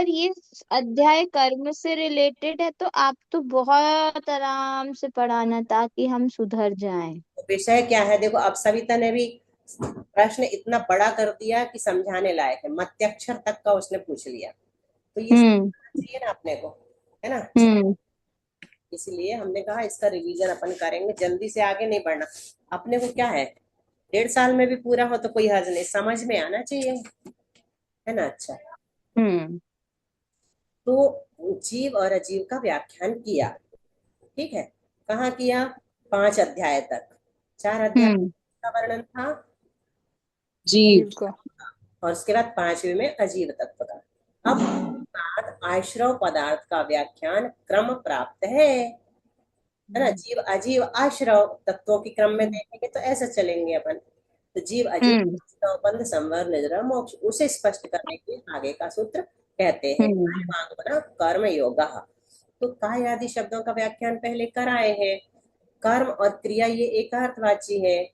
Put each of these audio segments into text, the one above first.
अगर ये अध्याय कर्म से रिलेटेड है तो आप तो बहुत आराम से पढ़ाना ताकि हम सुधर जाएं। विषय क्या है देखो, अब सविता ने भी प्रश्न इतना बड़ा कर दिया कि समझाने लायक है, मत्स्यक्षर तक का उसने पूछ लिया, तो ये हम्म। समझना चाहिए ना अपने को, है ना। हम्म। इसलिए हमने कहा इसका रिवीजन अपन करेंगे, जल्दी से आगे नहीं बढ़ना। अपने को क्या है, 1.5 साल में भी पूरा हो तो कोई हर्ज नहीं, समझ में आना चाहिए, है ना। अच्छा, हम्म। तो जीव और अजीव का व्याख्यान किया, ठीक है। कहाँ किया, 5 अध्याय तक, 4 अध्याय हम्म। का वर्णन था, जीव का। और उसके बाद 5वें में अजीव तत्व का। अब बाद आश्रव पदार्थ का व्याख्यान क्रम प्राप्त है ना। जीव अजीव आश्रव तत्वों के क्रम में देखेंगे तो ऐसे चलेंगे अपन, तो जीव अजीव हम्म। आश्रव बंध संवर निद्रा मोक्ष, उसे स्पष्ट करने के लिए आगे का सूत्र कहते हैं हम्म। बना कर्म योग। तो काय आदि शब्दों का व्याख्यान पहले कराए हैं। कर्म और क्रिया ये एकार्थवाची है,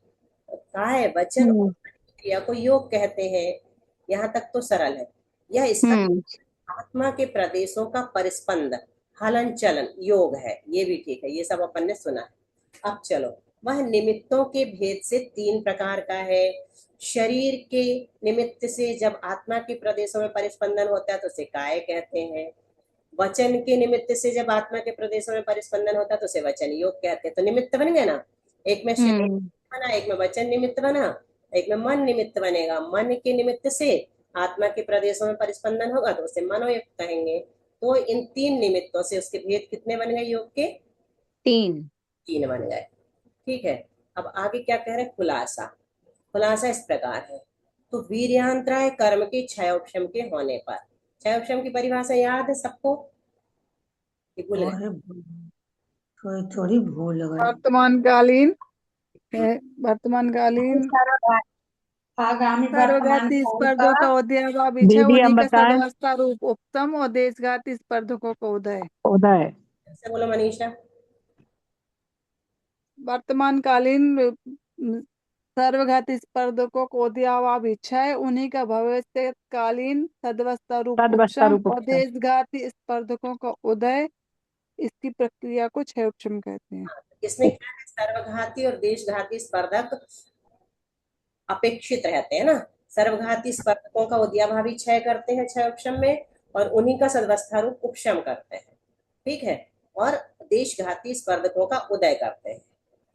काय वचन और हम्म। मन की क्रिया को योग कहते हैं। यहाँ तक तो सरल है। यह इसका हम्म। आत्मा के प्रदेशों का परिस्पंद हलन चलन योग है, ये भी ठीक है, ये सब अपन ने सुना है। अब चलो, वह निमित्तों के भेद से 3 प्रकार का है। शरीर के निमित्त से जब आत्मा के प्रदेशों में परिस्पंदन होता है तो उसे काय कहते हैं। वचन के निमित्त से जब आत्मा के प्रदेशों में परिस्पंदन होता है तो उसे वचन योग कहते हैं। तो निमित्त बन गए ना, एक में शरीर हम्म। बना, एक में वचन निमित्त बना, एक में मन निमित्त बनेगा। मन के निमित्त से आत्मा के प्रदेशों में परिस्पंदन होगा तो उसे मनोयोग कहेंगे। तो इन 3 निमित्तों से उसके भेद कितने बन गए योग के, तीन। 3 बन गए, ठीक है। अब आगे क्या कह रहे हैं, खुलासा। खुलासा इस प्रकार है, तो वीर्यांतराय कर्म के क्षयोक्षम के होने पर, क्षयोक्षम की परिभाषा याद है सबको कि भूल गए। और थोड़ी थोड़ी भूल गई। वर्तमानकालीन वर्तमानकालीन आगामी वर्तमान सर्वघाती काल का स्पर्धों का उदय व विषय, दीदी अब उन्हीं का बताएं। सदवस्था रूप उपतम और देशघाती स्पर्धकों का उदय। उदय। ऐसे बोलो मनीषा। वर्तमानकालीन सर्वघाती स्पर्धकों को उदय व विषय, उन्हीं का भविष्यकालीन सदवस्था रूप तदवस्था उपशम रूप और उपसम। देशघाती स्पर्धकों का उदय, इसकी प्रक्रिया को क्षयोक्षम कहते हैं। इसमें क्या है, सर्वघाती और देशघाती स्पर्धक अपेक्षित रहते हैं ना। सर्वघाती स्पर्धकों का उद्याभावी क्षय करते हैं क्षयोक्षम में, और उन्हीं का सदवस्था रूप उपशम करते हैं, ठीक है। और देशघाती स्पर्धकों का उदय करते हैं,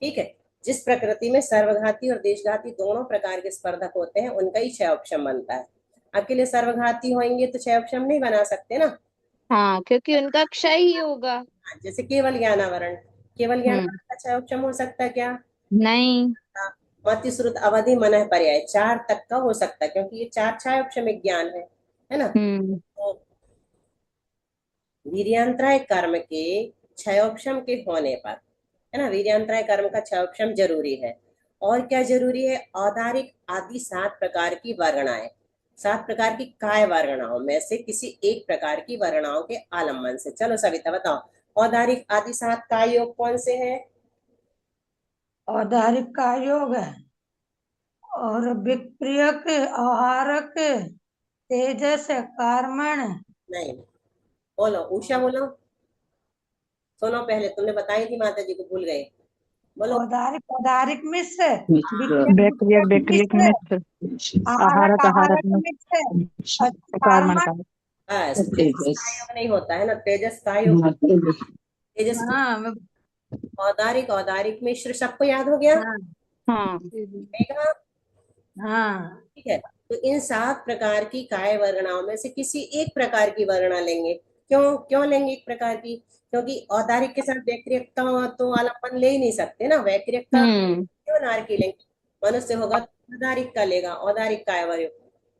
ठीक है। जिस प्रकृति में सर्वघाती और देशघाती दोनों प्रकार के स्पर्धक होते हैं उनका ही क्षयोक्षम बनता है। अकेले सर्वघाती होंगे तो क्षयोक्षम नहीं बना सकते ना। हाँ, क्योंकि उनका क्षय ही होगा। जैसे केवल ज्ञानावरण, केवल हम्म। ज्ञानावरण का क्षयोक्षम हो सकता है क्या, नहीं। मति श्रुत अवधि मन पर्याय 4 तक का हो सकता है, क्योंकि ये 4 क्षयोक्षमिक ज्ञान है ना। हम्म। तो वीर्यांतराय कर्म के क्षयोक्षम के होने पर, है ना, वीर्यांतराय कर्म का क्षयोक्षम जरूरी है। और क्या जरूरी है, औदारिक आदि 7 प्रकार की वर्गणाएं, 7 प्रकार की काय वर्गणाओं में से किसी एक प्रकार की वर्गणाओं के आलम्बन से। चलो सविता बताओ, औदारिक आदि 7 काय योग कौन से हैं। औदारिक का योग है, और विक्रियक, आहारक, तेजस, कार्मण। नहीं, बोलो उषा बोलो। सुनो, पहले तुमने बताई थी, माता जी को भूल गए, बोलो। औदारिक औदारिक मिश्र, विक्रियक बेक्रियक विक्रियक बेक्रियक मिश्र, मिश्र। आहारक आहारक आहारक आहारक मिश्र, और कार्मण कार्मण। का। बस, तेजस तेजस। का योग नहीं होता है ना, तेजस का योग, तेजस को। हाँ औदारिक औदारिक मिश्र सबको याद हो गया, हाँ हाँ। ठीक है। हाँ। ठीक है, तो इन 7 प्रकार की काय वर्गणाओं में से किसी एक प्रकार की वर्गणा लेंगे। क्यों क्यों लेंगे एक प्रकार की, क्योंकि औदारिक के साथ वैक्रियक का तो आलम्बन ले ही नहीं सकते ना, वैक्रियक का हम्म। क्यों नार की लेंगे। मनुष्य होगा तो औदारिक का लेगा, औदारिक काय वर्ग।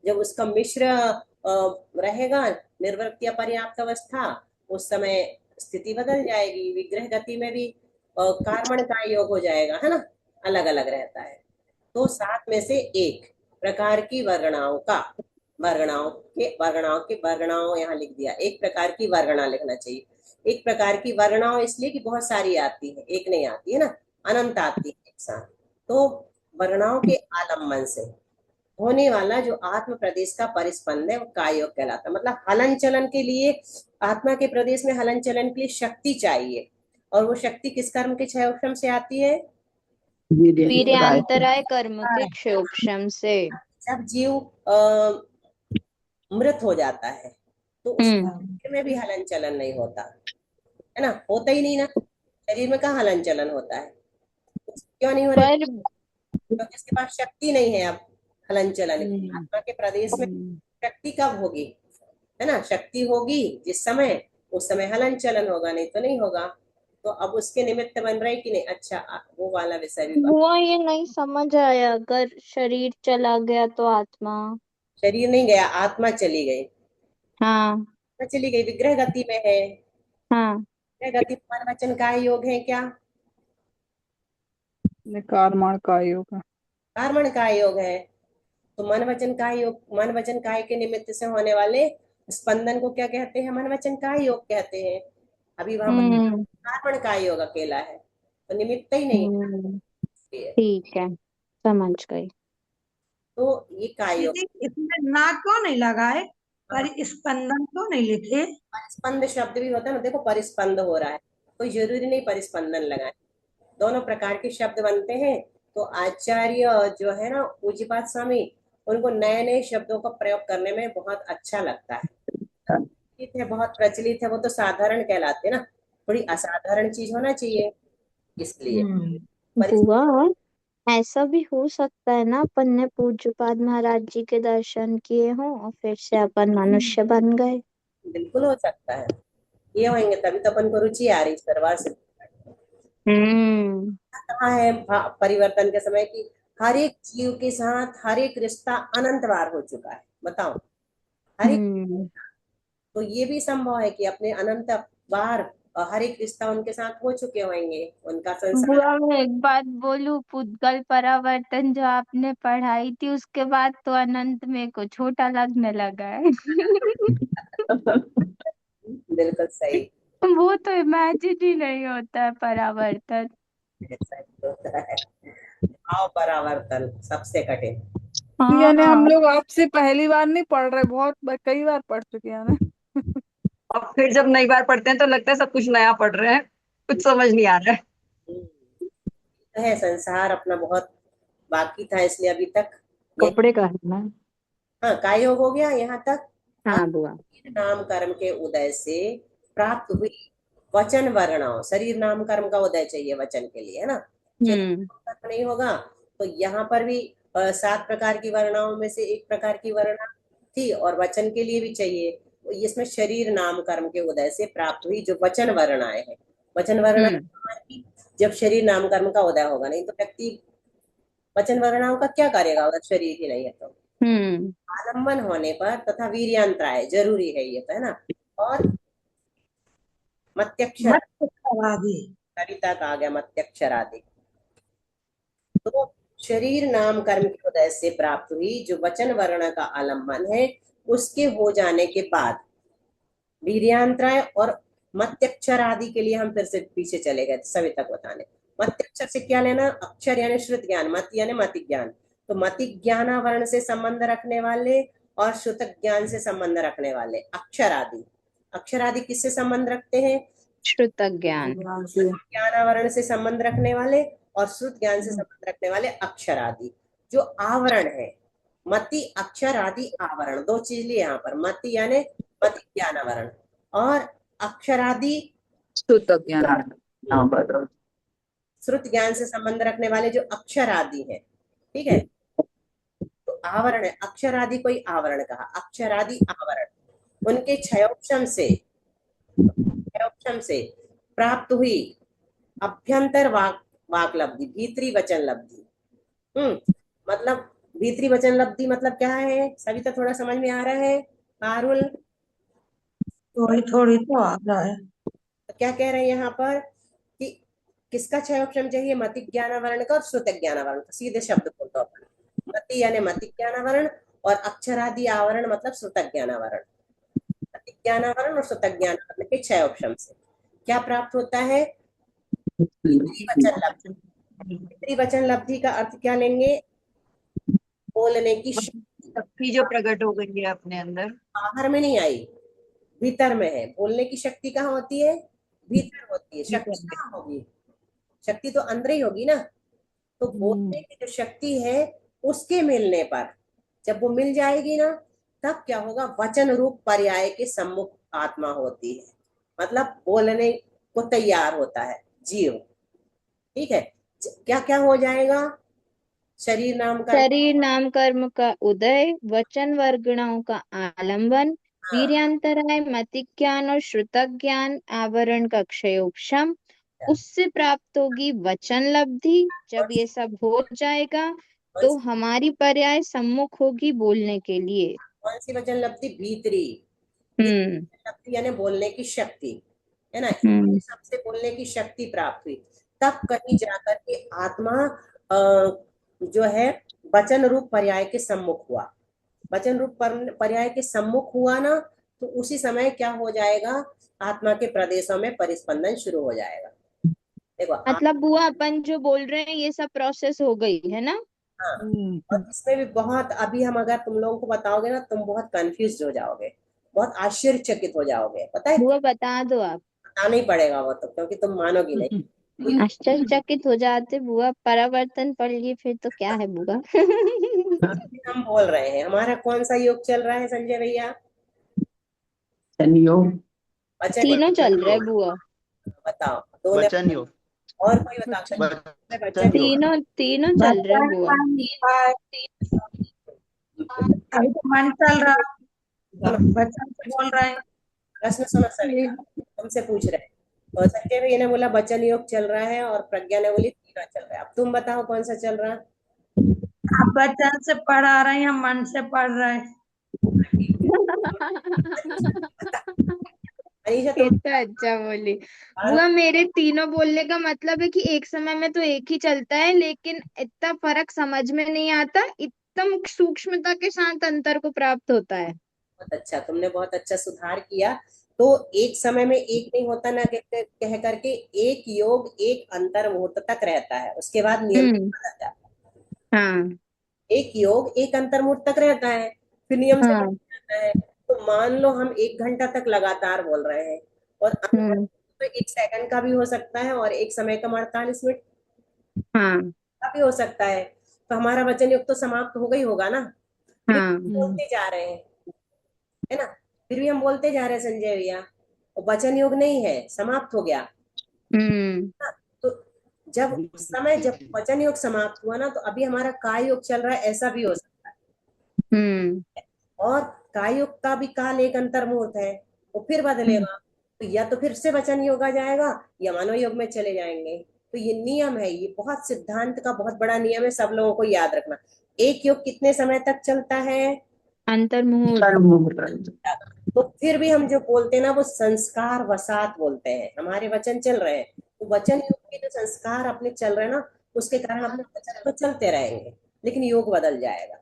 जब उसका मिश्र रहेगा, निर्वृत्त या पर्याप्त अवस्था, उस समय स्थिति बदल जाएगी, विग्रह गति में भी कार्मण का योग हो जाएगा, है ना, अलग अलग रहता है। तो 7 में से एक प्रकार की वर्गणाओं यहाँ लिख दिया, एक प्रकार की वर्गणा लिखना चाहिए। एक प्रकार की वर्गणाओं इसलिए कि बहुत सारी आती है, एक नहीं आती है ना, अनंत आती है एक साथ। तो वर्गणाओं के आलम्बन से, होने वाला जो आत्म प्रदेश का परिस्पंद है वो काय योग कहलाता है। मतलब हलन चलन के लिए, आत्मा के प्रदेश में हलन चलन के लिए शक्ति चाहिए, और वो शक्ति किस कर्म के क्षय उपशम से आती है? वीर्यांतराय कर्म के क्षयोपशम से। जब जीव मृत हो जाता है तो उस शरीर में भी हलन चलन नहीं होता है ना, होता ही नहीं ना, शरीर में कहाँ हलन चलन होता है? क्यों नहीं हो रहा? पर क्योंकि इसके पास शक्ति नहीं है अब हलन चलन की। आत्मा के प्रदेश में शक्ति कब होगी? है ना, शक्ति होगी जिस समय, उस समय हलन चलन होगा, नहीं तो नहीं होगा। तो अब उसके निमित्त बन रहे कि नहीं? अच्छा, वो वाला विषय भी वो ये नहीं समझ आया, अगर शरीर चला गया तो आत्मा। शरीर नहीं गया, आत्मा चली गई। हाँ आत्मा चली गई, विग्रह गति में है। हाँ। विग्रह गति में मन वचन काय योग है क्या? कर्मण का योग है। कर्मण काय योग है। तो मन वचन काय योग, मन वचन काय के निमित्त से होने वाले स्पंदन को क्या कहते हैं? मन वचन काय योग कहते हैं। अभी वहां हम्म कर्मण काय योग अकेला है, तो निमित्त ही नहीं हम्म, है। ठीक है, समझ गई। तो ये काय योग। दीदी इसमें ना क्यों नहीं लगाए, पर स्पंदन क्यों नहीं लिखे? परिस्पंद शब्द भी होता है ना, देखो परिस्पंद हो रहा है, कोई जरूरी नहीं परिस्पंदन लगाए, दोनों प्रकार के शब्द बनते हैं। तो आचार्य जो है ना पूज्यपाद स्वामी, उनको नए नए शब्दों का प्रयोग करने में बहुत अच्छा लगता है। प्रचलित है, बहुत प्रचलित है, वो तो साधारण कहलाते हैं ना, थोड़ी असाधारण चीज होना चाहिए, इसलिए बुआ, ऐसा भी हो सकता है ना, अपन ने पूज्यपाद महाराज जी के दर्शन किए हों और फिर से अपन मनुष्य बन गए। बिल्कुल हो सकता है, ये होंगे तभी तो अपन को रुचि आ रही इस दरबार से। हम्म कहाँ है परिवर्तन के समय की हर एक जीव के साथ हर एक रिश्ता अनंत बार हो चुका है, बताओ, हर एक। हम्म। तो ये भी संभव है कि अपने अनंत बार हर एक रिश्ता उनके साथ हो चुके होंगे, उनका संसार। बुआ, मैं एक बात बोलूं, पुद्गल परावर्तन जो आपने पढ़ाई थी उसके बाद तो अनंत में को छोटा लगने लगा है। बिल्कुल सही। वो तो इमेजिन ही नहीं होता है परावर्तन। ऐसा ही होता है, भाव परावर्तन सबसे कठिन। यानी हाँ। हम लोग आपसे पहली बार नहीं पढ़ रहे, कई बार पढ़ चुके हैं ना। और फिर जब नई बार पढ़ते हैं तो लगता है सब कुछ नया पढ़ रहे हैं, कुछ समझ नहीं आ रहा है। है संसार अपना बहुत बाकी था, इसलिए अभी तक कपड़े का है ना। हाँ काय योग हो गया यहाँ तक। हाँ बुआ। शरीर नाम कर्म के उदय से प्राप्त हुई वचन वर्णाओं, शरीर नाम कर्म का उदय चाहिए वचन के लिए, है ना। शरीर नाम कर्म नहीं होगा तो यहाँ पर भी 7 प्रकार की वर्णाओं में से एक प्रकार की वर्णा थी, और वचन के लिए भी चाहिए। तो इसमें शरीर नाम कर्म के उदय से प्राप्त हुई जो वचन वर्णाएं हैं, वचन वर्णा जब शरीर नाम कर्म का उदय होगा, नहीं तो व्यक्ति वचन वर्णाओं का क्या करेगा अगर शरीर ही नहीं है तो। आलम्बन होने पर तथा वीर्यांतराय जरूरी है ये तो, है ना। और मत्यक्षर आदि। कविता का आ गया मत्यक्षर आदि। तो शरीर नाम कर्म के उदय से प्राप्त हुई जो वचन वर्ण का आलम्बन है, उसके हो जाने के बाद वीर्यांतराय और मत्यक्षर आदि के लिए हम फिर से पीछे चले गए सभी तक बताने। मत्यक्षर से क्या लेना? अक्षर यानी श्रुत ज्ञान, मत यानी मति ज्ञान। तो मति ज्ञानावरण से संबंध रखने वाले और श्रुत ज्ञान से संबंध रखने वाले अक्षर आदि। अक्षर आदि किससे संबंध रखते हैं? श्रुत ज्ञान। ज्ञानावरण से संबंध रखने वाले और श्रुत ज्ञान से संबंध रखने वाले अक्षर आदि। जो आवरण है, मति अक्षर आदि आवरण, दो चीज लिए यहाँ पर, मति यानी मति ज्ञानावरण और अक्षर आदि श्रुत ज्ञान। श्रुत ज्ञान से संबंध रखने वाले जो अक्षर आदि है, ठीक है। तो आवरण है, अक्षर आदि कोई आवरण कहा, अक्षर आदि आवरण, उनके क्षयोपशम से प्राप्त हुई अभ्यंतर वाक लब्धि, भीतरी वचन लब्धि। मतलब भीतरी वचन लब्धि मतलब क्या है? सभी तो थोड़ा समझ में आ रहा है? पारुल थोड़ी थोड़ी तो आ रहा है। तो क्या कह रहे हैं यहाँ पर कि किसका क्षयोपशम चाहिए? मति ज्ञानावरण का और श्रुत ज्ञानावरण का। सीधे शब्द बोल दो अपन, मति यानी मति ज्ञानावरण और अक्षरादि आवरण मतलब श्रुत ज्ञानावरण। मति ज्ञानावरण और श्रुत ज्ञानावरण के क्षयोपशम से क्या प्राप्त होता है? भीतरी वचन लब्धि। भीतरी वचन लब्धि का अर्थ क्या लेंगे? बोलने की शक्ति जो प्रकट हो गई है अपने अंदर। बाहर में नहीं आई, भीतर में है। बोलने की शक्ति कहाँ होती है? भीतर होती है। शक्ति कहाँ होगी? शक्ति तो अंदर ही होगी ना। तो बोलने की जो शक्ति है उसके मिलने पर, जब वो मिल जाएगी ना, तब क्या होगा? वचन रूप पर्याय के सम्मुख आत्मा होती है, मतलब बोलने को तैयार होता है जीव। ठीक है, क्या क्या हो जाएगा? शरीर नाम कर्म, शरीर नाम कर्म का उदय, वचन वर्गणाओं का आलंबन, हाँ, वीर्यांतराय, मति ज्ञान और श्रुतक ज्ञान, आवरण का क्षयोपशम, उससे प्राप्त होगी वचन लब्धि। जब ये सब हो जाएगा कौन तो हमारी पर्याय सम्मुख होगी बोलने के लिए। कौन सी वचन लब्धि? भीतरी। भीतरी हम्म। वचन लब्धि यानी बोलने की शक्ति, है ना। हम्म। सबसे बोलने की शक्ति प्राप्त हुई, तब कहीं जाकर के आत्मा जो है वचन रूप पर्याय के सम्मुख हुआ। वचन रूप पर्याय के सम्मुख हुआ ना, तो उसी समय क्या हो जाएगा? आत्मा के प्रदेशों में परिस्पंदन शुरू हो जाएगा। देखो मतलब बुआ अपन जो बोल रहे हैं ये सब प्रोसेस हो गई है ना? हाँ, और इसमें भी बहुत, अभी हम अगर तुम लोगों को बताओगे ना, तुम बहुत कंफ्यूज हो जाओगे, बहुत आश्चर्यचकित हो जाओगे। पता है बुआ क्यों? बता दो आप। बताना ही पड़ेगा वो तो, क्योंकि तुम मानोगी नहीं। आश्चर्यचकित हो जाते बुआ, परावर्तन पढ़ लिए फिर तो क्या है बुआ। अभी हम बोल रहे हैं, हमारा कौन सा योग चल रहा है संजय भैया? योग। वचन तीनों योग। चल रहा है बुआ। बताओ, दो ने वचन योग। और कोई बताओ। वचन वचन योग। तीनों तीनों चल रहा है बुआ। अभी तो मन चल रहा, बच्चा से बोल रहे हैं। प्रश्न सुनो सविता, तुमसे पूछ रहे हैं। और संजय भैया ने बोला वचन योग चल रहा है, और प्रज्ञा ने बोली तीनों चल रहा है। अब तुम बताओ कौन सा चल रहा है? आप बच्चन से पढ़ा रहे हैं, हम मन से पढ़ रहे हैं। अनीशा ये तुम तो अच्छा बोली बताओ। बुआ। मेरे तीनों बोलने का मतलब है कि एक समय में तो एक ही चलता है, लेकिन इतना फर्क समझ में नहीं आता, एकदम सूक्ष्मता के साथ अंतर को प्राप्त होता है। बहुत अच्छा, तुमने बहुत अच्छा सुधार किया। तो एक समय में एक नहीं होता ना, कह करके एक योग एक अंतर मुहूर्त तक रहता है, उसके बाद नियम हम्म। बदल जाता है। हाँ। एक योग एक अंतर मुहूर्त तक रहता है, फिर नियम से बदल हाँ। जाता है। तो मान लो हम 1 घंटा तक लगातार बोल रहे हैं, और अंतर हम्म। तो 1 सेकंड का भी हो सकता है, और एक समय का 48 मिनट हाँ। का भी हो सकता है। तो हमारा वचन योग तो समाप्त हो गई होगा ना, फिर हाँ। बोलते जा रहे हैं, है ना। फिर भी हम बोलते जा रहे हैं संजय भैया, वो वचन योग नहीं है, समाप्त हो गया हम्म। ना। तो जब उस समय जब वचन योग समाप्त हुआ ना, तो अभी हमारा काय योग चल रहा है, ऐसा भी हो सकता है। हम्म। और काय योग का भी काल एक अंतर मुहूर्त है, वो फिर हम्म। बदलेगा। तो या तो फिर से वचन योग आ जाएगा, या मानव योग में चले जाएंगे। तो ये नियम है, ये बहुत सिद्धांत का बहुत बड़ा नियम है, सब लोगों को याद रखना। एक योग कितने समय तक चलता है? अंतर मुहूर्त। तो फिर भी हम जो बोलते हैं ना, वो संस्कार वसात बोलते हैं। हमारे वचन चल रहे हैं, तो वचन योग के जो संस्कार अपने चल रहे हैं ना, उसके कारण अपने वचन तो चलते रहेंगे, लेकिन योग बदल जाएगा।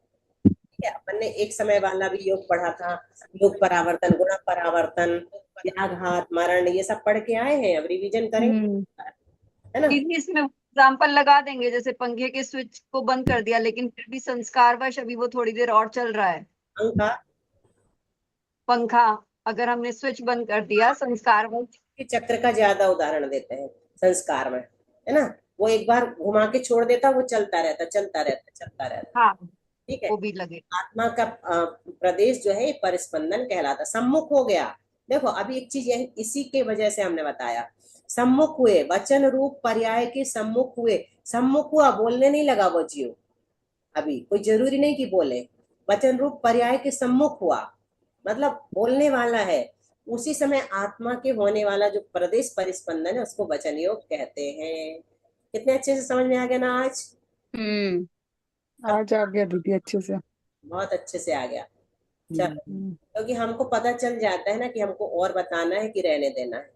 ठीक है, अपन ने एक समय वाला भी योग पढ़ा था, योग परावर्तन, गुण परावर्तन, व्याघात, मरण, ये सब पढ़ के आए हैं, अब रिवीजन करेंगे, हम्म। है ना। दीदी इसमें एग्जाम्पल लगा देंगे, जैसे पंखे के स्विच को बंद कर दिया लेकिन फिर भी संस्कारवश अभी वो थोड़ी देर और चल रहा है। अंका पंखा अगर हमने स्विच बंद कर दिया संस्कारवश। के चक्र का ज्यादा उदाहरण देते हैं संस्कार में, है ना। वो एक बार घुमा के छोड़ देता, वो चलता रहता, चलता रहता, चलता रहता। हाँ, ठीक है। वो भी लगे। आत्मा का प्रदेश जो है ये परिस्पंदन कहलाता, सम्मुख हो गया। देखो अभी एक चीज यही, इसी के वजह से हमने बताया, सम्मुख हुए, वचन रूप पर्याय के सम्मुख हुए। सम्मुख हुआ, बोलने नहीं लगा वो जीव, अभी कोई जरूरी नहीं कि बोले। वचन रूप पर्याय के सम्मुख हुआ, मतलब बोलने वाला है। उसी समय आत्मा के होने वाला जो प्रदेश परिस्पंदन है, उसको वचन योग कहते हैं। कितने अच्छे से समझ में आ गया ना आज? हम्म। आज आ गया दीदी अच्छे से। बहुत अच्छे से आ गया। चलो, हम्म। क्योंकि हमको पता चल जाता है ना कि हमको और बताना है कि रहने देना है।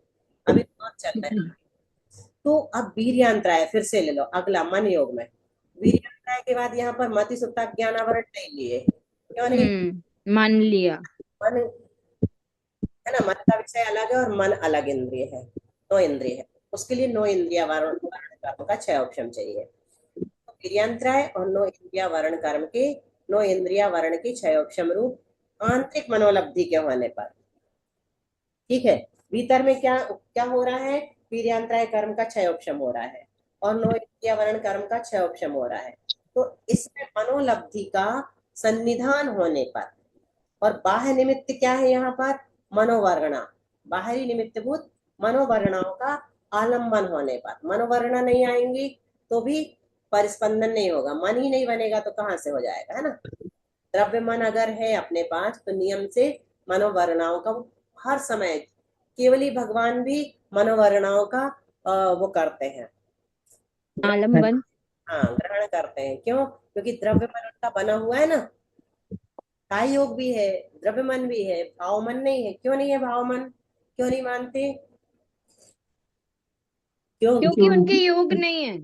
अभी बहुत चल रहा है। तो अब वीर्यांतराय फिर से ले लो, अगला मन योग में। वीर्यांतराय के बाद यहाँ पर मति सुत्ता ज्ञानावरण नहीं लिए, क्यों नहीं? मान लिया। मन, है ना, मन का विषय अलग है और मन अलग इंद्रिय है, 9 इंद्रिय है। उसके लिए 9 इंद्रिया वर्ण वर्ण कर्म का 6 ऑप्शन चाहिए। तो वीर्यांतराय और 9 इंद्रिया वर्ण कर्म के नो इंद्रिया वर्ण की क्षयोक्षम रूप आंतरिक मनोलब्धि के होने पर। ठीक है, भीतर में क्या क्या हो रहा है, वीर्यांतराय कर्म का क्षयोक्षम हो रहा है और नो इंद्रिया वर्ण कर्म का क्षयोक्षम हो रहा है। तो इसमें मनोलब्धि का सन्निधान होने पर, और बाह्य निमित्त क्या है यहाँ पर, मनोवर्णा, बाहरी निमित्तभूत मनोवर्णाओं का आलंबन होने पर, मनोवर्णा नहीं आएंगी तो भी परिस्पंदन नहीं होगा, मन ही नहीं बनेगा तो कहाँ से हो जाएगा, है ना। द्रव्य मन अगर है अपने पास तो नियम से मनोवर्णाओं का हर समय, केवल ही भगवान भी मनोवर्णाओं का वो करते हैं, आलम्बन। हाँ ग्रहण करते हैं। क्यों, क्योंकि द्रव्य मन उनका बना हुआ है ना, काय योग भी है, द्रव्य मन भी है, भाव मन नहीं है। क्यों नहीं है भाव मन, क्यों नहीं मानते, क्यों, क्योंकि उनके योग नहीं है।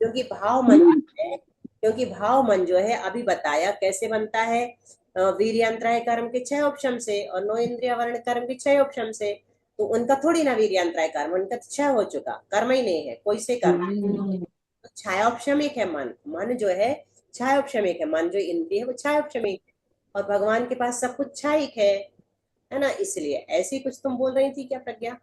क्योंकि भाव मन है, क्योंकि भाव मन जो है अभी बताया कैसे बनता है, वीर्यांतराय कर्म के छह उपशम से और नो इंद्रिय वर्ण कर्म के छह उपशम से। तो उनका थोड़ी ना वीर्यांतराय कर्म, उनका तो छह हो चुका, कर्म ही नहीं है, कोई से कर्म। तो छायोपशमिक है मन, मन जो है छायोपशमिक है, मन जो इंद्रिय है वो छायोपशमिक है, और भगवान के पास सब कुछ छायिक है ना। इसलिए ऐसी कुछ तुम बोल रही थी क्या प्रज्ञा।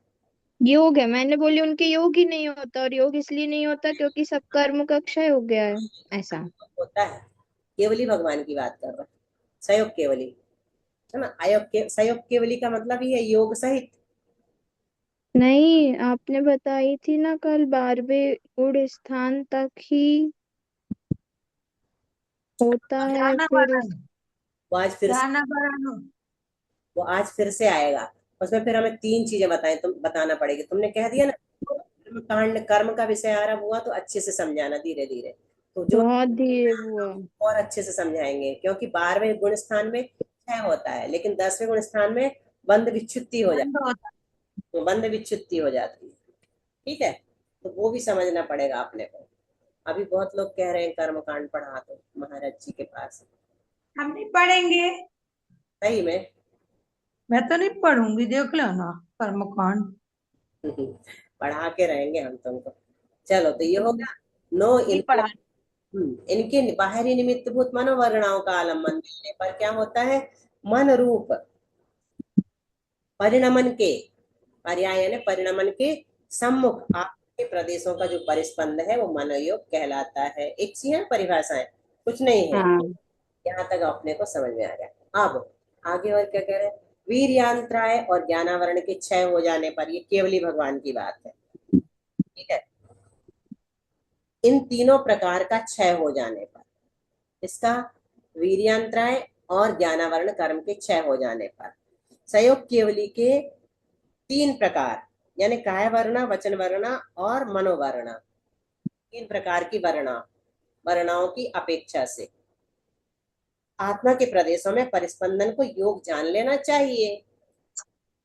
योग है, मैंने बोली उनके योग ही नहीं होता, और योग इसलिए नहीं होता क्योंकि सब कर्म का क्षय हो गया है, ऐसा। होता है, केवली भगवान की बात कर रहा है, सयोग केवली, है ना। अयोग के सयोग केवली का मतलब ही है योग सहित। नहीं, आपने बताई थी ना कल 12वें गुण स्थान तक ही होता है, ज्ञान फिर वरण, वो आज फिर से, ज्ञान वरण। वो आज फिर से आएगा। उसमें फिर हमें तीन चीजें बताएं, तुम बताना पड़ेगी, तुमने कह दिया ना कांड कर्म का विषय आरंभ हुआ तो अच्छे से समझाना धीरे धीरे, तो जो बहुत धीरे हुआ। और अच्छे से समझाएंगे। क्योंकि 12वें गुण स्थान में छह होता है, लेकिन 10वें गुण स्थान में बंध विच्छुत्ति हो बंद जाती होता। है, बंध विच्छुत्ति हो जाती है। ठीक है, तो वो भी समझना पड़ेगा अपने को। अभी बहुत लोग कह रहे हैं कर्म कांड पढ़ा दो महाराज जी के पास, हम नहीं पढ़ेंगे। सही में। मैं तो नहीं पढ़ूंगी, देख लो ना कर्मकांड। पढ़ा के रहेंगे हम तुमको। चलो, तो ये हो गया नो नहीं इंद्रिय, पढ़ा। इनके बाहरी निमित्तभूत मनोवर्णाओं का आलम्बन मिलने पर क्या होता है, मन रूप परिणमन के, पर्याय यानी परिणमन के सम्मुख आपके प्रदेशों का जो परिस्पंद है वो मनोयोग कहलाता है। एक सी है परिभाषाएं, कुछ नहीं है। हाँ। यहाँ तक अपने को समझ में आ गया। अब आगे और क्या कह रहे हैं, वीर्यांतराय और ज्ञानावरण के क्षय हो जाने पर, ये केवली भगवान की बात है। ठीक है, इन तीनों प्रकार का क्षय हो जाने पर, इसका वीर्यांतराय और ज्ञानावरण कर्म के क्षय हो जाने पर, संयोग केवली के तीन प्रकार यानी काय वर्णा, वचन वर्णा और मनोवर्णा, तीन प्रकार की वर्णाओं की अपेक्षा से आत्मा के प्रदेशों में परिस्पंदन को योग जान लेना चाहिए।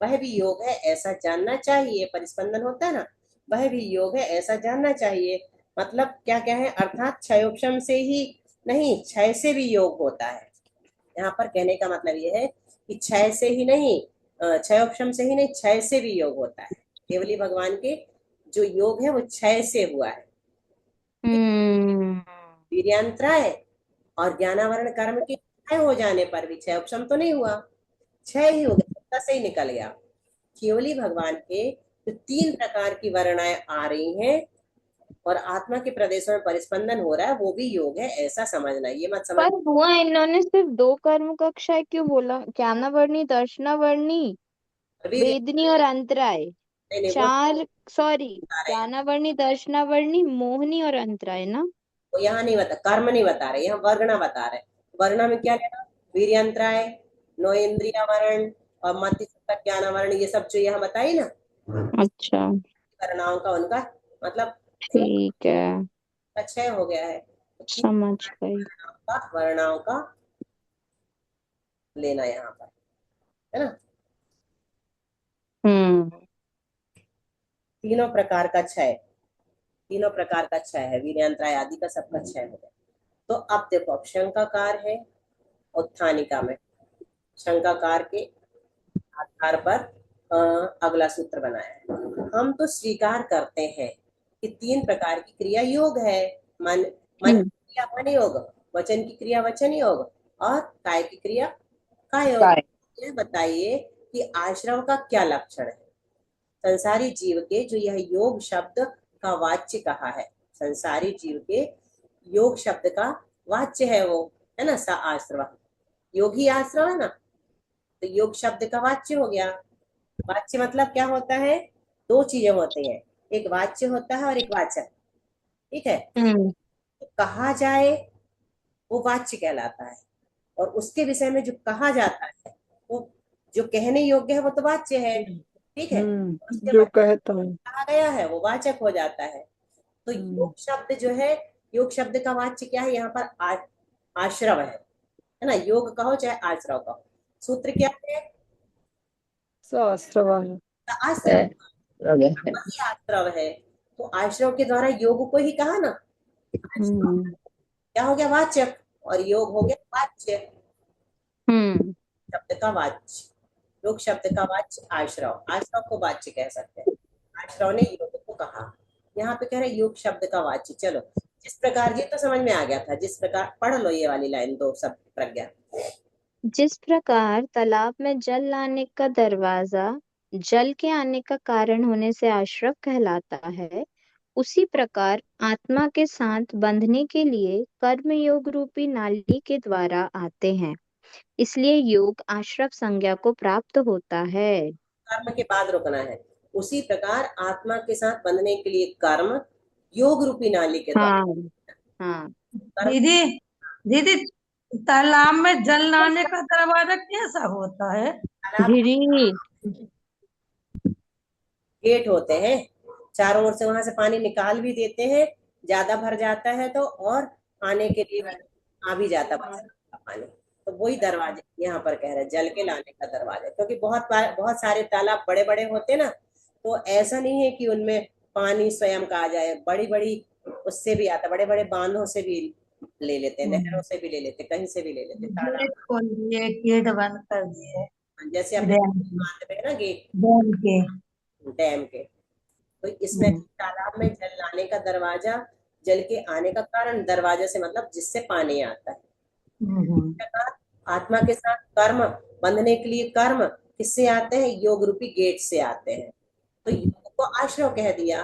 वह भी योग है ऐसा जानना चाहिए, परिस्पंदन होता है ना, वह भी योग है ऐसा जानना चाहिए। मतलब क्या क्या है, अर्थात क्षयोक्षम से ही नहीं, क्षय से भी योग होता है। यहाँ पर कहने का मतलब ये है कि क्षय से ही नहीं, क्षयोक्षम से ही नहीं, क्षय से भी योग होता है। केवली भगवान के जो योग है वो क्षय से हुआ है। हम्म। वीर्यांतराय और ज्ञानावरण कर्म के क्षय हो जाने पर भी, क्षय उपशम तो नहीं हुआ, क्षय ही हो गया, सत्ता से ही निकल गया। केवली भगवान के जो तीन प्रकार की वर्णाएं आ रही हैं और आत्मा के प्रदेशों में परिस्पंदन हो रहा है वो भी योग है ऐसा समझना, ये मत समझ। पर हुआ, इन्होंने सिर्फ दो कर्म का क्षय क्यों बोला? ज्ञानावर्णी, दर्शनावर्णी, वीर्य वेदनी और अंतराय। नहीं नहीं वो चार, सॉरी, बता रहे हैं, ज्ञानावर्णी, दर्शनावर्णी, मोहनी और अंतराय ना। वो यहाँ नहीं बता, कर्म नहीं बता रहे, यहाँ वर्णा बता रहे। वर्णा में क्या लेना, वीर्यंतराय, नो इंद्रिया वर्ण और मति ज्ञानावरण, ये सब जो यहाँ बताई ना अच्छा, वर्णाओं का, उनका मतलब ठीक है, क्षय हो गया है। तो तीन समझ गई। वर्णाओं का लेना यहाँ पर, है ना। हम्म। तीनों प्रकार का क्षय, तीनों प्रकार का क्षय है, वीर्यंतराय आदि का सबका क्षय हो गया। तो अब देखो, अब शंकाकार है उत्थानिका में, शंकाकार के आधार पर अगला सूत्र बनाया है। हम तो स्वीकार करते हैं कि तीन प्रकार की क्रिया योग है, मन मन की क्रिया मन योग, वचन की क्रिया वचन योग और काय की क्रिया काय। काय। यह बताइए कि आश्रव का क्या लक्षण है। संसारी जीव के जो यह योग शब्द का वाच्य कहा है, संसारी जीव के योग शब्द का वाच्य है वो, है ना, स आश्रव, योगी आश्रव है ना, तो योग शब्द का वाच्य हो गया। वाच्य मतलब क्या होता है, दो चीजें होती हैं, एक वाच्य होता है और एक वाचक, ठीक है। तो कहा जाए वो वाच्य कहलाता है, और उसके विषय में जो कहा जाता है वो जो कहने योग्य है वो तो वाच्य है, ठीक है। उसके जो बाद कहता है। कहा गया है वो वाचक हो जाता है। तो योग शब्द जो है, योग शब्द का वाच्य क्या है यहाँ पर, आश्रव है ना, योग कहो चाहे आश्रव कहो, सूत्र क्या है, सहस्रवा है। आश्रव, वही वही आश्रव है। तो आश्रव के द्वारा योग को ही कहा ना, क्या हो गया, वाचक, और योग हो गया वाच्य, शब्द का वाच्य, योग शब्द का वाच्य आश्रव, आश्रव को वाच्य कह सकते हैं, आश्रव ने योग को कहा, यहाँ पे कह रहे योग शब्द का वाच्य। चलो, जिस प्रकार, ये तो समझ में आ गया था, जिस प्रकार, पढ़ लो ये वाली लाइन दो सब प्रज्ञा। जिस प्रकार तालाब में जल लाने का दरवाजा जल के आने का कारण होने से आश्रव कहलाता है, उसी प्रकार आत्मा के साथ बंधने के लिए कर्म योग रूपी नाली के द्वारा आते हैं, इसलिए योग आश्रव संज्ञा को प्राप्त होता है। कर्म के बाद रुकना है। उसी प्रकार आत्मा के साथ बंधने के लिए कर्म योग रूपी नाली के द्वारा, हाँ हाँ। कर्म, दीदी, दीदी, तालाब में जल लाने का दरवाजा कैसा होता है? तालाब गिरी। गेट होते हैं, चारों ओर से वहां से पानी निकाल भी देते हैं, ज्यादा भर जाता है तो, और आने के लिए भी आ भी जाता बरसात का पानी, तो वही दरवाजे यहाँ पर कह रहे हैं, जल के लाने का दरवाजा, क्योंकि बहुत सारे तालाब बड़े बड़े होते हैं ना, तो ऐसा नहीं है कि उनमें पानी स्वयं का आ जाए, बड़ी बड़ी उससे भी आता, बड़े बड़े बांधों से भी ले लेते हैं, नहरों से भी ले लेते हैं, कहीं से भी ले लेते हैं तालाब, गेट खोल दिए, गेट बंद कर दिए, जैसे अपने डैम बांध में है ना गेट, डैम के। डैम के। तो इसमें तालाब में जल लाने का दरवाजा, जल के आने का कारण, दरवाजा से मतलब जिससे पानी आता है। आत्मा के साथ कर्म, बंधने के लिए कर्म किससे आते हैं, योग रूपी गेट से आते हैं, तो योग को आश्रव कह दिया,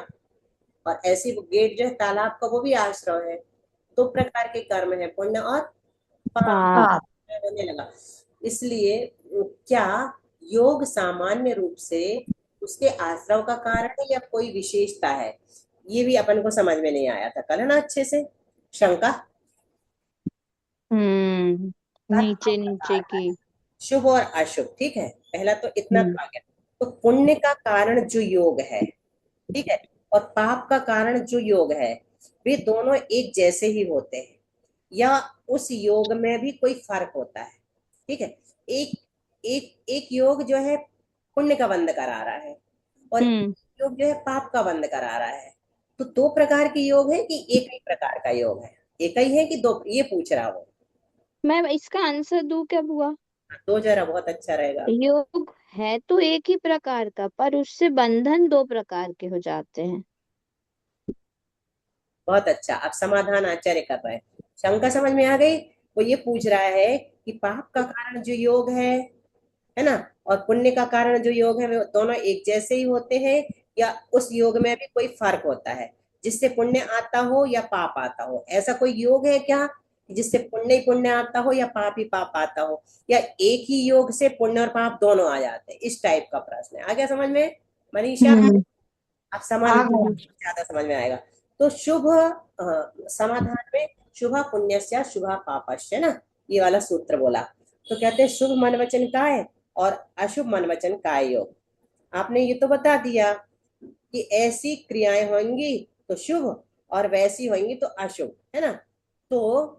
और ऐसी वो गेट जो है तालाब का वो भी आश्रव है। दो प्रकार के कर्म है, पुण्य और पाप, हाँ, होने लगा। इसलिए क्या योग सामान्य रूप से उसके आश्रव का कारण है या कोई विशेषता है, ये भी अपन को समझ में नहीं आया था कल, है ना, अच्छे से, शंका। नीचे नीचे की। शुभ और अशुभ, ठीक है, पहला तो इतना तो आ गया। तो पुण्य का कारण जो योग है, ठीक है, और पाप का कारण जो योग है, वे दोनों एक जैसे ही होते हैं, या उस योग में भी कोई फर्क होता है, ठीक है। एक एक एक योग जो है पुण्य का बंध करा रहा है, और एक योग जो है पाप का बंध करा रहा है। तो दो प्रकार के योग है कि एक ही प्रकार का योग है, एक ही है कि दो, ये पूछ रहा वो। मैं इसका आंसर दूं क्या बुआ? दो जरा, बहुत अच्छा रहेगा। योग है तो एक ही प्रकार का, पर उससे बंधन दो प्रकार के हो जाते हैं। बहुत अच्छा, अब समाधान आचार्य कर रहे हैं, शंका समझ में आ गई। वो ये पूछ रहा है कि पाप का कारण जो योग है ना, और पुण्य का कारण जो योग है, वे दोनों एक जैसे ही होते हैं, या उस योग में भी कोई फर्क होता है, जिससे पुण्य आता हो या पाप आता हो, ऐसा कोई योग है क्या जिससे पुण्य ही पुण्य आता हो या पाप ही पाप आता हो, या एक ही योग से पुण्य और पाप दोनों आ जाते हैं, इस टाइप का प्रश्न है। आ गया समझ में मनीषा? अब आ समाधान गया। ज्यादा समझ में आएगा। तो शुभ, समाधान में शुभ पुण्यस्य शुभ पापस्य ना, ये वाला सूत्र बोला। तो कहते हैं शुभ मन वचन काय और अशुभ मन वचन काय योग। आपने ये तो बता दिया कि ऐसी क्रियाएं होंगी तो शुभ, और वैसी होंगी तो अशुभ, है ना। तो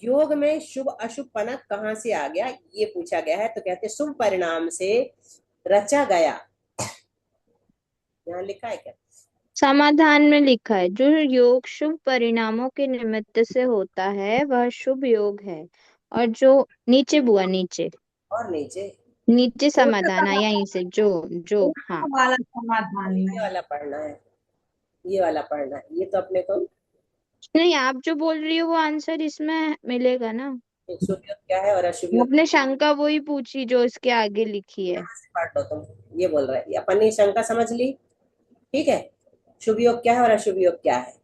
योग में शुभ अशुभ पना कहाँ से आ गया, ये पूछा गया है। तो कहते हैं शुभ परिणाम से रचा गया, यहाँ लिखा है क्या, समाधान में लिखा है, जो योग शुभ परिणामों के निमित्त से होता है वह शुभ योग है, और जो नीचे बुआ नीचे, और नीचे नीचे तो समाधान है यहीं से, जो हाँ। वाला समाधान ये में वाला पढ़ना है, ये वाला पढ़ना है, ये तो अपने को नहीं, आप जो बोल रही हो वो आंसर इसमें मिलेगा ना। शुभ योग क्या है और अशुभ योग आपने शंका वही पूछी जो इसके आगे लिखी है। से पढ़ लो तुम। ये बोल रहा है, ये अपन ने शंका समझ ली। ठीक है, शुभ योग क्या है और अशुभ योग क्या है,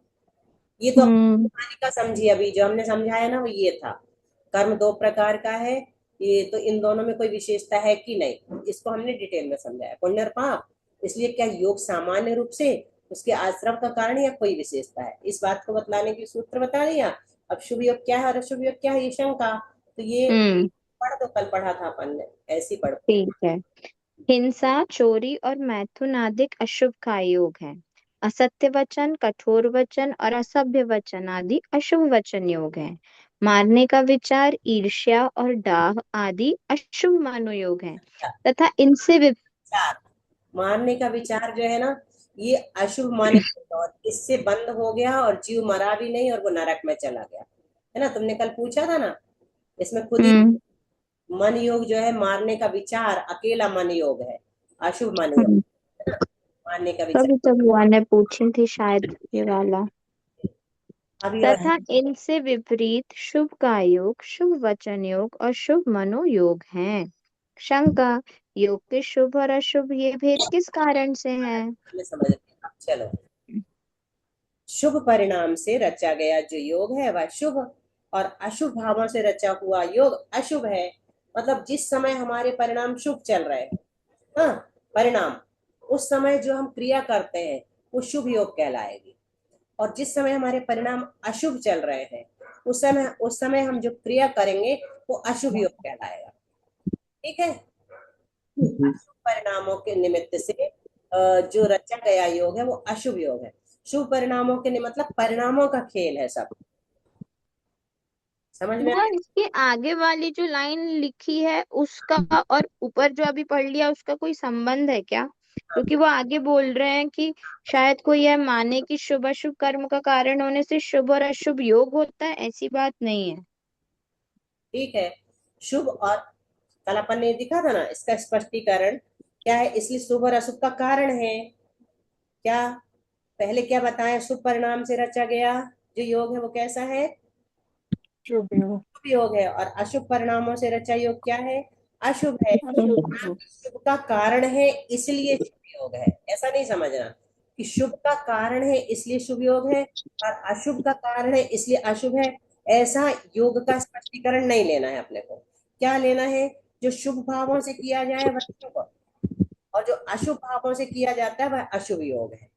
ये तो हम्म। कहानी का समझी। अभी जो हमने समझाया ना वो ये था, कर्म दो प्रकार का है, ये तो इन दोनों में कोई विशेषता है कि नहीं, इसको हमने डिटेल में समझाया। पुण्य और पाप, इसलिए क्या योग सामान्य रूप से उसके आश्रम का कारण है या कोई विशेषता है, इस बात को बतलाने के सूत्र बता दिया। अब शुभ योग क्या है और अशुभ योग क्या है, ये शंका। तो ये हम्म। पढ़ दो, कल पढ़ा था अपन ने, ऐसी पढ़ दो। ठीक है। हिंसा, चोरी और मैथुन आदि अशुभ का योग है। असत्य वचन, कठोर वचन और असभ्य वचन आदि अशुभ वचन योग है। मारने का विचार, ईर्ष्या और डाह आदि अशुभ मनोयोग है तथा इनसे विचार, मारने का विचार जो है ना, ये अशुभ माने, और इससे बंद हो गया और जीव मरा भी नहीं और वो नरक में चला गया, है ना। तुमने कल पूछा था ना, इसमें खुद ही हम्म। मन योग जो है, मारने का विचार अकेला मन योग है, अशुभ मन योग, हम्म, है ना। मारने का विचार तभी तो बुआ ने पूछी थी शायद ये वाला। अभी और तथा इनसे विपरीत शुभ का योग, शुभ वचन योग और शुभ मनोयोग है। शंका, योग के शुभ और अशुभ ये भेद किस कारण से है? में समझ लिया। अब चलो, शुभ परिणाम से रचा गया जो योग है वह शुभ, और अशुभ भावों से रचा हुआ योग अशुभ है। मतलब जिस समय हमारे परिणाम शुभ चल रहे हैं, हाँ, परिणाम, उस समय जो हम क्रिया करते हैं वो शुभ योग कहलाएगी। और जिस समय हमारे परिणाम अशुभ चल रहे हैं, उस समय हम जो क्रिया करेंगे वो अशुभ योग कहलाएगा। ठीक है, अशुभ परिणामों के निमित्त से जो रचा गया योग है वो अशुभ योग है। शुभ परिणामों के मतलब परिणामों का खेल है सब, समझ में वो आया। इसके आगे वाली जो लाइन लिखी है उसका और ऊपर जो अभी पढ़ लिया उसका कोई संबंध है क्या? क्योंकि वो आगे बोल रहे हैं कि शायद कोई यह माने कि शुभ अशुभ कर्म का कारण होने से शुभ और अशुभ योग होता है, ऐसी बात नहीं है। ठीक है, शुभ और, कल अपन ने दिखा था ना इसका स्पष्टीकरण क्या है, इसलिए शुभ और अशुभ का कारण है क्या, पहले क्या बताया, शुभ परिणाम से रचा गया जो योग है वो कैसा है, शुभ योग। शुभ योग है, और अशुभ परिणामों से रचा योग क्या है, अशुभ है। अशुभ योग। शुभ का कारण है इसलिए शुभ योग है, ऐसा नहीं समझना कि शुभ का कारण है इसलिए शुभ योग है और अशुभ का कारण है इसलिए अशुभ है। ऐसा योग का स्पष्टीकरण नहीं लेना है अपने को। क्या लेना है, जो शुभ भावों से किया जाए वह शुभ, और जो अशुभ भावों से किया जाता है वह अशुभ योग है।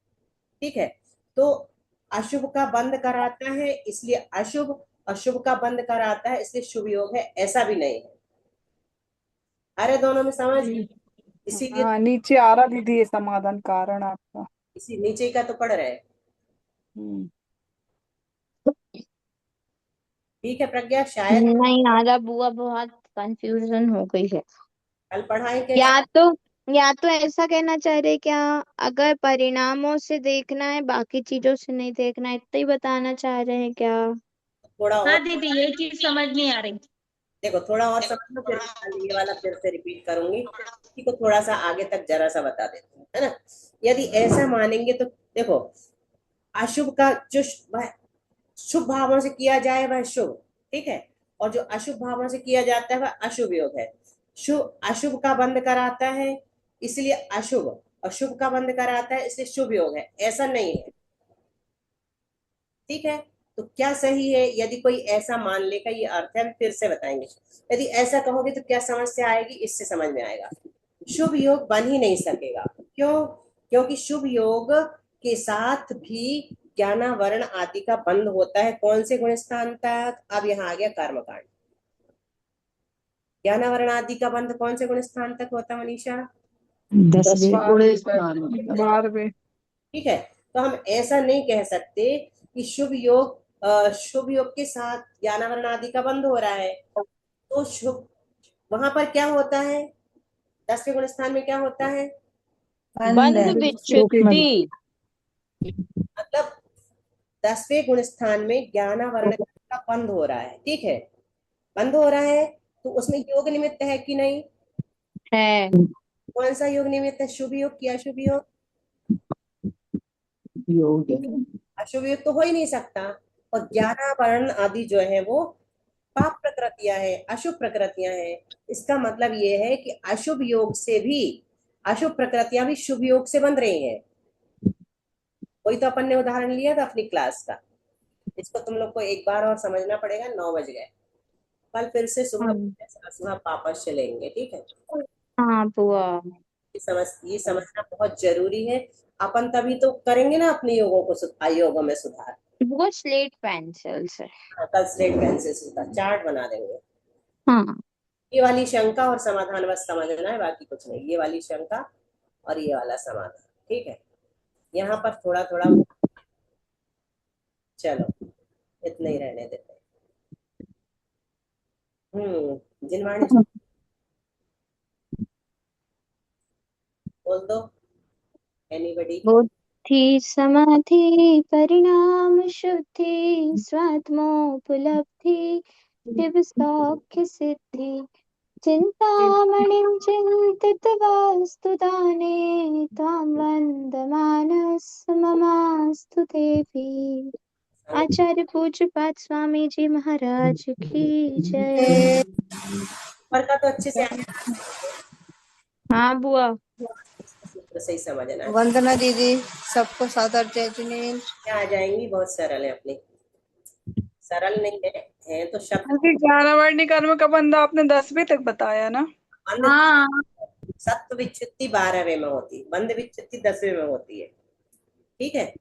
ठीक है, तो अशुभ का बंध कराता है इसलिए अशुभ, अशुभ का बंध कराता है इसलिए शुभ योग है, ऐसा भी नहीं है। अरे दोनों में समझ, इसीलिए हाँ, नीचे आ रहा दीदी ये समाधान कारण आपका। इसी नीचे का तो पढ़ रहे हैं। हम्म। ठीक है प्रज्ञा, शायद नहीं आधा बुआ, बहुत कंफ्यूजन हो गई है। कल पढ़ाएंगे। या तो या तो ऐसा कहना चाह रहे क्या, अगर परिणामों से देखना है बाकी चीजों से नहीं देखना है, इतना ही बताना चाह रहे हैं क्या? थोड़ा और, हाँ दीदी, ये चीज समझ नहीं आ रही। देखो थोड़ा और समझ लो, फिर कल ये वाला फिर से रिपीट करूंगी, इसी को थोड़ा सा आगे तक जरा सा बता देती हूँ, है ना। यदि ऐसा मानेंगे तो देखो, अशुभ का जो वह शुभ भावों से किया जाए वह शुभ, ठीक है, और जो अशुभ भावों से किया जाता है वह अशुभ योग है। शुभ अशुभ का बंध कराता है इसलिए अशुभ, और शुभ का बंध कराता है इसलिए शुभ योग है, ऐसा नहीं है। ठीक है, तो क्या सही है, यदि कोई ऐसा मान लेगा, ये अर्थ है, हम फिर से बताएंगे। यदि ऐसा कहोगे तो क्या समस्या आएगी, इससे समझ में आएगा। शुभ योग बन ही नहीं सकेगा, क्यों, क्योंकि शुभ योग के साथ भी ज्ञानावरण आदि का बंध होता है, कौन से गुण स्थान तक, अब यहाँ आ गया कर्मकांड। ज्ञानावरण आदि का बंध कौन से गुण स्थान तक होता है मनीषा, 12वें। ठीक है। तो हम ऐसा नहीं कह सकते कि शुभ योग, शुभ योग के साथ ज्ञानावरण आदि का बंध हो रहा है, तो शुभ, वहां पर क्या होता है, 10वें गुण स्थान में क्या होता है, बंध सूक्ष्म। विच्युति। मतलब 10वें गुण स्थान में ज्ञानावरण का बंध हो रहा है, ठीक है, बंद हो रहा है, तो उसमें योग निमित्त है कि नहीं, है। कौन सा योग निमित्त है, शुभ योग की अशुभ योग, योग। अशुभ योग तो हो ही नहीं सकता। और ज्ञानावरण आदि जो है वो पाप प्रकृतियां हैं, अशुभ प्रकृतियां हैं। इसका मतलब ये है कि अशुभ योग से भी, अशुभ प्रकृतियां भी शुभ योग से बन रही हैं। वही तो अपन ने उदाहरण लिया था अपनी क्लास का। इसको तुम लोग को एक बार और समझना पड़ेगा। 9 बज गए, कल फिर से सुबह हाँ सुबह वापस चलेंगे, ठीक है। हाँ बुआ। ये समझना बहुत जरूरी है। अपन तभी तो करेंगे ना अपने योगों को योगों में सुधार। बुआ स्लेट पेंसिल से। कल स्लेट पेंसिल से सुधार चार्ट बना देंगे। हाँ ये वाली शंका और समाधान बस समझना है, बाकी कुछ नहीं। ये वाली शंका और ये वाला समाधान, ठीक है। यहाँ पर थोड़ा थोड़ा, चलो इतना ही रहने देते हैं। जिनवाणी बोल दो, एनीबडी। बुद्धि समाधि परिणाम शुद्धि स्वात्मोपलब्धि शिव सौख्य सिद्धि चिंतामणिं चिन्तितवास्तुदाने त्वां वन्दमानस ममास्तु देवी। आचार्य पूज्यपाद स्वामी जी महाराज की जय। पर का तो अच्छे से हाँ बुआ। सूत्र से ही समझना है। वंदना दीदी, सबको सादर जय जिनेन्द्र। क्या आ जाएंगी, बहुत सरल है अपनी। सरल नहीं है तो शब्द क्योंकि 11 वर्णी कर्म का बंदा आपने 10वीं तक बताया ना। बंध हाँ सत्व विच्छुत्ति 12वें में होती है, बंध विच्छुत्ति 10वें में होती है, ठीक है।